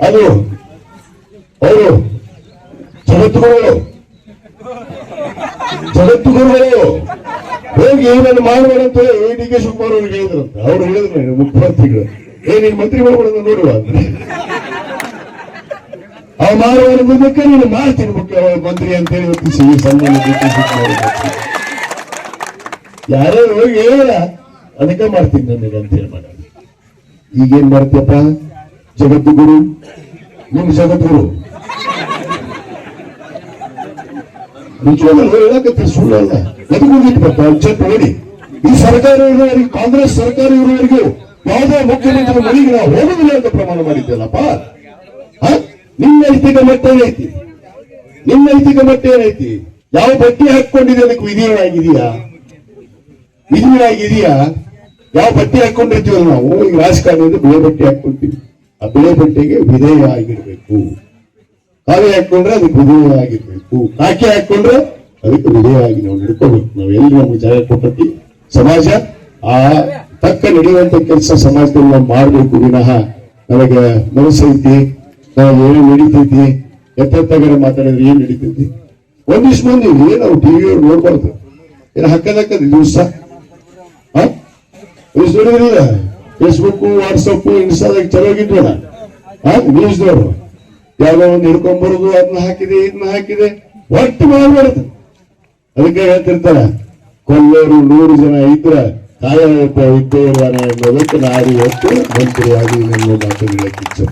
ಅದು ಅವರು ಜಗದ್ಗುರುಗಳು ಹೋಗಿ ಏನನ್ನು ಮಾಡಬೇಡಂತ ಡಿ ಕೆ ಶಿವಕುಮಾರ್ ಅವ್ರಿಗೆ ಹೇಳಿದ್ರಂತ. ಅವ್ರು ಹೇಳಿದ್ರು ಮುಖ್ಯಮಂತ್ರಿಗಳು, ನೀನ್ ಮಂತ್ರಿ ಮಾಡ್ಬೇಡ ನೋಡುವ ಅಂದ್ರೆ ಅವ್ ಮಾಡುವ ನೀನು ಮಾಡ್ತೀನಿ ಮುಖ್ಯಮಂತ್ರಿ ಅಂತೇಳಿ ಒಪ್ಪಿಸಿ ಸನ್ಮಾನ ಡಿ ಕೆ ಶಿವಕುಮಾರ್ ಯಾರ್ಯಾರು ಹೋಗಿ ಹೇಳ ಅದಕ್ಕೆ ಮಾಡ್ತೀನಿ ನನಗೆ ಅಂತ ಹೇಳಿ ಮಾಡ. ಈಗೇನ್ ಮಾಡ್ತೀಯಪ್ಪ, ಜಗದ್ಗುರು ನಿಮ್ ಜಗದ್ಗುರು ನಿಜವಾಗ್ಲೂ ಹೇಳಕತ್ತೆ, ಸುಳ್ಳಲ್ಲ. ಎದುಗುಂದಿಟ್ಟು ಬರ್ತಾ ಅರ್ಜೆಂಟ್ ನೋಡಿ. ಈ ಸರ್ಕಾರ ಇರುವವರೆಗೆ, ಕಾಂಗ್ರೆಸ್ ಸರ್ಕಾರ ಇರುವವರೆಗೂ ಯಾವುದೇ ಮುಖ್ಯಮಂತ್ರಿ ಮನೆಗೆ ನಾವು ಹೋಗುದಿಲ್ಲ ಅಂತ ಪ್ರಮಾಣ ಮಾಡಿದ್ದಲ್ಲಪ್ಪ. ನಿಮ್ಮ ನೈತಿಕ ಮಟ್ಟ ಏನೈತಿ? ನಿಮ್ಮ ನೈತಿಕ ಮಟ್ಟ ಏನೈತಿ? ಯಾವ ಬಟ್ಟೆ ಹಾಕೊಂಡಿದೆ ಅದಕ್ಕೆ ವಿಧಿಯಾಗಿದೆಯಾ? ಯಾವ ಬಟ್ಟೆ ಹಾಕೊಂಡಿರ್ತೀವಲ್ಲ ನಾವು, ಈಗ ರಾಜಕಾರಣದಿಂದ ಬಿಳೆ ಬಟ್ಟೆ ಹಾಕೊಂತೀವಿ. ಆ ಬಿಳೆ ಬಟ್ಟೆಗೆ ವಿಧೇಯ ಆಗಿರ್ಬೇಕು. ಕಾವಿ ಹಾಕೊಂಡ್ರೆ ಅದಕ್ಕೆ ವಿಧೇಯ ಆಗಿರ್ಬೇಕು. ಕಾಕಿ ಹಾಕೊಂಡ್ರೆ ಅದಕ್ಕೆ ವಿಧೇಯ ಆಗಿ ನಾವು ನಡ್ಕೋಬೇಕು. ನಾವೆಲ್ಲರೂ ನಮ್ಗೆ ಜಾಗ ಕೊಟ್ಟತಿ ಸಮಾಜ ಆ ತಕ್ಕ ನಡೆಯುವಂತ ಕೆಲಸ ಸಮಾಜದಲ್ಲಿ ನಾವು ಮಾಡ್ಬೇಕು. ವಿನಃ ನನಗೆ ಮನಸ್ಸೈತಿ, ನಾವು ಏನು ನಡೀತೈತಿ, ಎತ್ತಾಗಾರ ಮಾತಾಡಿದ್ರೆ ಏನ್ ನಡೀತೈತಿ. ಒಂದಿಷ್ಟು ಮಂದಿ ನಾವು ಟಿವಿಯವ್ರು ನೋಡ್ಬಾರ್ದು, ಏನು ಹಾಕದಕ್ಕದ ದಿವಸ ನೋಡಿದ್ರಿಲ್ಲ, ಫೇಸ್ಬುಕ್, ವಾಟ್ಸಪ್, ಇನ್ಸ್ಟಾದಾಗ ಚಲೋಗಿದ್ವಲ್ಲ ನ್ಯೂಸ್ದವ್ರು ಯಾವ್ದೋ ಒಂದು ಹಿಡ್ಕೊಂಡ್ಬರುದು, ಅದನ್ನ ಹಾಕಿದೆ ಇದನ್ನ ಹಾಕಿದೆ, ಒಟ್ಟು ಮಾಡಬಾರ್ದು. ಅದಕ್ಕೆ ಹೇಳ್ತಿರ್ತಾರ, ಕೊಲ್ಲೋರು 100 ಜನ ಇದ್ರ ಕಾಯಪ್ಪ ಇದ್ದೇವಾನೆ ಅನ್ನೋದಕ್ಕೆ ನಾರಿ ಹೊತ್ತು ಮಂತ್ರಿಯಾಗಿ ನನ್ನ ಮಾತುಗಳಿಗೆ ಇಚ್ಛೆ.